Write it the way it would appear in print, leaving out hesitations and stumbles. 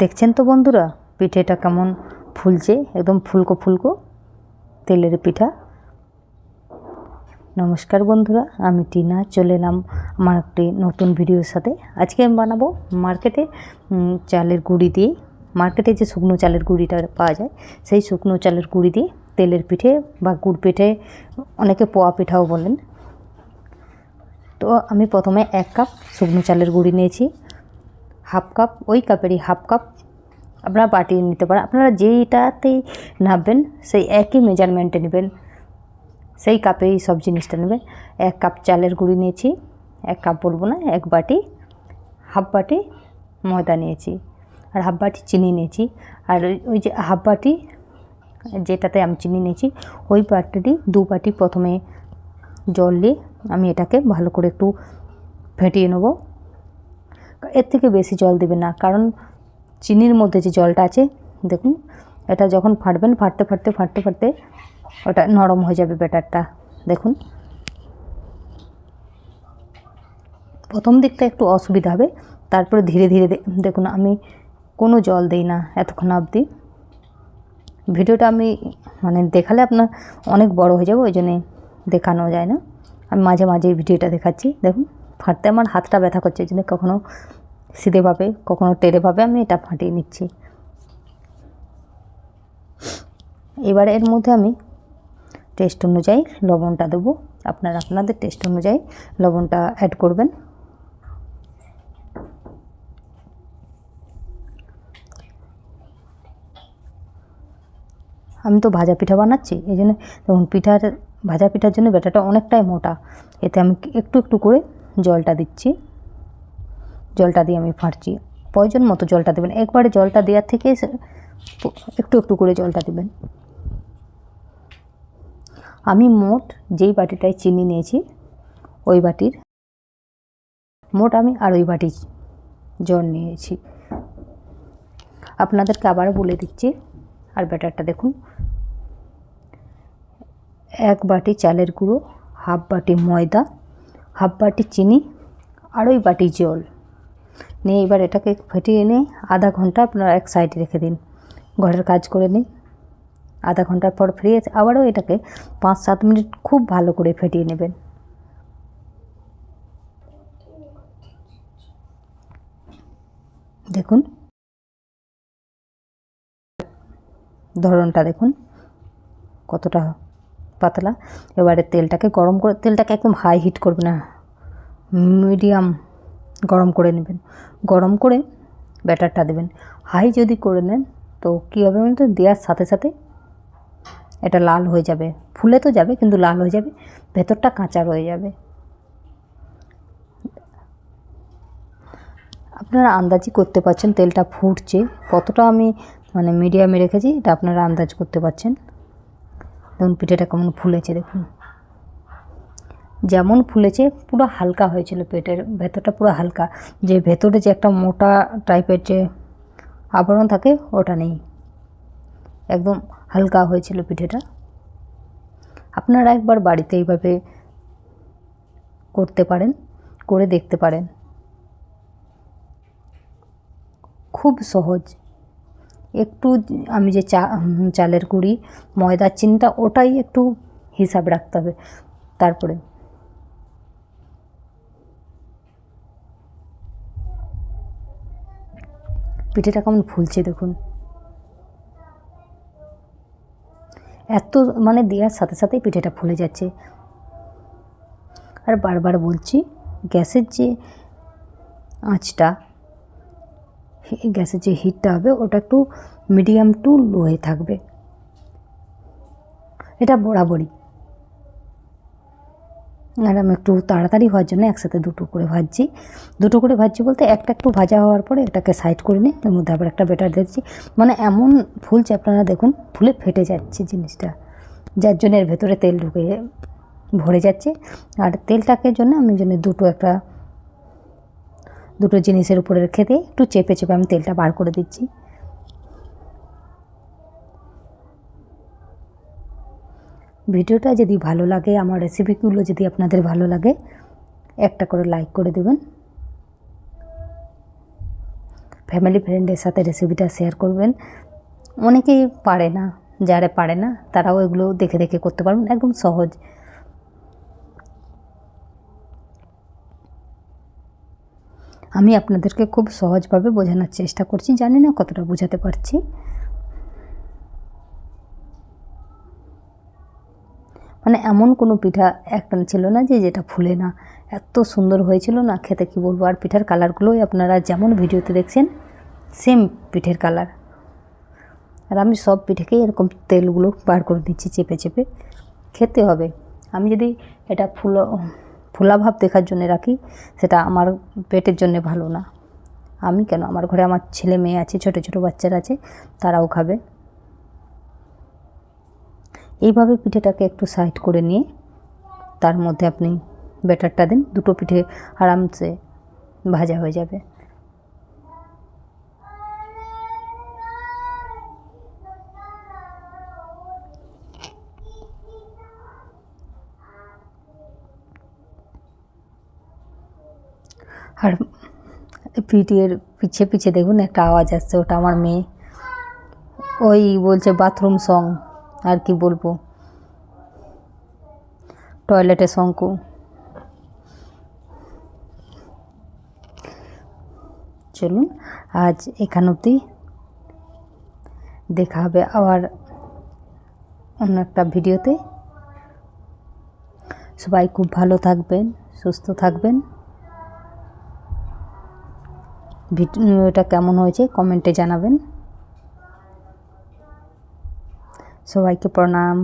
দেখছেন তো বন্ধুরা পিঠেটা কেমন ফুলছে, একদম ফুলকো ফুলকো তেলের পিঠা। নমস্কার বন্ধুরা, আমি টিনা চলে এলাম আমার একটি নতুন ভিডিওর সাথে। আজকে আমি বানাবো মার্কেটে চালের গুঁড়ি দিয়ে, মার্কেটে যে শুকনো চালের গুঁড়িটা পাওয়া যায় সেই শুকনো চালের গুঁড়ি দিয়ে তেলের পিঠে বা গুড় পিঠে, অনেকে পোয়া পিঠাও বলেন। তো আমি প্রথমে 1 কাপ শুকনো চালের গুঁড়ি নিয়েছি, হাফ কাপ, ওই কাপেরই হাফ কাপ আপনারা বাটিয়ে নিতে পারেন। আপনারা যেইটাতেই নাববেন সেই একই মেজারমেন্টে নেবেন, সেই কাপেই সব জিনিসটা নেবেন। 1 কাপ চালের গুঁড়ি নিয়েছি, 1 কাপ বলবো না, 1 বাটি, হাফ বাটি ময়দা নিয়েছি, আর হাফ বাটি চিনি নিয়েছি। আর ওই যে হাফ বাটি যেটাতে আমি চিনি নিয়েছি ওই বাটিটি 2 বাটি প্রথমে জল দিয়ে আমি এটাকে ভালো করে একটু ফেটিয়ে নেব। এর থেকে বেশি জল দেবেন না, কারণ চিনির মধ্যে যে জলটা আছে দেখুন, এটা যখন ফাটবেন ফাটতে ফাটতে ফাটতে ফাটতে ওটা নরম হয়ে যাবে ব্যাটারটা। দেখুন প্রথম দিকটা একটু অসুবিধা হবে, তারপরে ধীরে ধীরে দেখুন আমি কোনো জল দিই না এতক্ষণ অবধি। ভিডিওটা আমি দেখালে আপনার অনেক বড় হয়ে যাবে, ওই জন্যে দেখানো যায় না। আমি মাঝে মাঝে ভিডিওটা দেখাচ্ছি। দেখুন ফাটতে আমার হাতটা ব্যথা করছে, ওই জন্য কখনো সিধেভাবে কখনো টেড়েভাবে আমি এটা ফাটিয়ে নিচ্ছি। এবারে এর মধ্যে আমি টেস্ট অনুযায়ী লবণটা দেবো। আপনারা আপনাদের টেস্ট অনুযায়ী লবণটা অ্যাড করবেন। আমি তো ভাজা পিঠা বানাচ্ছি, এই জন্য দেখুন ভাজা পিঠার জন্য ব্যাটারটা অনেকটাই মোটা। এতে আমি একটু একটু করে জলটা দিচ্ছি, জলটা দিয়ে আমি ফাটছি। প্রয়োজন মতো জলটা দেবেন, একবারে জলটা দেওয়ার থেকে একটু একটু করে জলটা দেবেন। আমি মোট যেই বাটিটায় চিনি নিয়েছি ওই বাটির মোট আমি আড়াই বাটি জল নিয়েছি। আপনাদেরকে আবারও বলে দিচ্ছি। আর ব্যাটারটা দেখুন, 1 বাটি চালের গুঁড়ো, হাফ বাটি ময়দা, হাফ বাটি চিনি, আড়াই বাটি জল নিয়ে এবার এটাকে ফেটিয়ে নিয়ে আধা ঘন্টা আপনারা এক সাইডে রেখে দিন, ঘরের কাজ করে নিন। আধা ঘন্টার পর ফিরে আবারও এটাকে 5-7 মিনিট খুব ভালো করে ফেটিয়ে নেবেন। দেখুন ধরনটা দেখুন কতটা পাতলা। এবারে তেলটাকে গরম করে, তেলটাকে একদম হাই হিট করবে না, মিডিয়াম গরম করে নেবেন। গরম করে ব্যাটারটা দেবেন। হাই যদি করে নেন তো কী হবে বলতে, দেওয়ার সাথে সাথে এটা লাল হয়ে যাবে, ফুলে তো যাবে কিন্তু লাল হয়ে যাবে, ভেতরটা কাঁচা রয়ে যাবে। আপনারা আন্দাজই করতে পারছেন তেলটা ফুটছে কতটা, আমি মিডিয়ামে রেখেছি, এটা আপনারা আন্দাজ করতে পারছেন। দেখুন পিঠেটা কেমন ফুলেছে, দেখুন যেমন ফুলেছে পুরো হালকা হয়েছিল, পেটের ভেতরটা পুরো হালকা, যে ভেতরে যে একটা মোটা টাইপের যে আবরণ থাকে ওটা নেই, একদম হালকা হয়েছিল পিঠেটা। আপনারা একবার বাড়িতে এইভাবে করতে পারেন, করে দেখতে পারেন, খুব সহজ। একটু আমি যে চালের গুঁড়ি, ময়দার চিনিটা ওটাই একটু হিসাব রাখতে হবে। তারপরে পিঠেটা কেমন ফুলছে দেখুন, এত দেওয়ার সাথে সাথেই পিঠেটা ফুলে যাচ্ছে। আর বারবার বলছি, গ্যাসের যে আঁচটা, গ্যাসের যে হিটটা হবে ওটা একটু মিডিয়াম টু লোয়ে থাকবে, এটা বরাবরই। আর আমি একটু তাড়াতাড়ি হওয়ার জন্য একসাথে দুটো করে ভাজছি বলতে একটা একটু ভাজা হওয়ার পরে এটাকে সাইড করে নিই, এর মধ্যে আবার একটা ব্যাটার দিচ্ছি। এমন ফুলছে আপনারা দেখুন, ফুলে ফেটে যাচ্ছে জিনিসটা, যার জন্য এর ভেতরে তেল ঢুকে ভরে যাচ্ছে। আর তেলটাকে জন্য আমি দুটো জিনিসের উপরে রেখে দিয়ে একটু চেপে চেপে আমি তেলটা বার করে দিচ্ছি। ভিডিওটা যদি ভালো লাগে, আমার রেসিপিগুলো যদি আপনাদের ভালো লাগে, একটা করে লাইক করে দেবেন। ফ্যামিলি ফ্রেন্ডের সাথে রেসিপিটা শেয়ার করবেন। অনেকেই পারে না, যারা পারে না তারাও এগুলো দেখে দেখে করতে পারবেন, একদম সহজ। আমি আপনাদেরকে খুব সহজভাবে বোঝানোর চেষ্টা করছি, জানি না কতটা বোঝাতে পারছি। মানে এমন কোনো পিঠা একটা ছিল না যেটা ফুলে না, এত সুন্দর হয়েছিল না খেতে, কি বলবো। আর পিঠার কালারগুলোই আপনারা যেমন ভিডিওতে দেখছেন সেম পিঠের কালার। আর আমি সব পিঠেকেই এরকম তেলগুলো বার করে দিচ্ছি চেপে চেপে। খেতে হবে। আমি যদি এটা ফোলা ভাব দেখার জন্য রাখি, সেটা আমার পেটের জন্য ভালো না। আমি কেন, আমার ঘরে আমার ছেলে মেয়ে আছে, ছোটো ছোটো বাচ্চারা আছে, তারাও খাবে। এইভাবে পিঠেটাকে একটু সাইড করে নিয়ে তার মধ্যে আপনি ব্যাটারটা দিন, দুটো পিঠে আরামসে ভাজা হয়ে যাবে। আর পিঠের পিছে পিছে দেখুন একটা আওয়াজ আসছে, ওটা আমার মেয়ে, ওই বলছে বাথরুম সং, আর কি বলবো, টয়লেটের শঙ্খ। চলুন আজ এখান অবধি, দেখা হবে আবার অন্য একটা ভিডিওতে। সবাই খুব ভালো থাকবেন, সুস্থ থাকবেন। ভিডিওটা কেমন হয়েছে কমেন্টে জানাবেন। সবাইকে প্রণাম।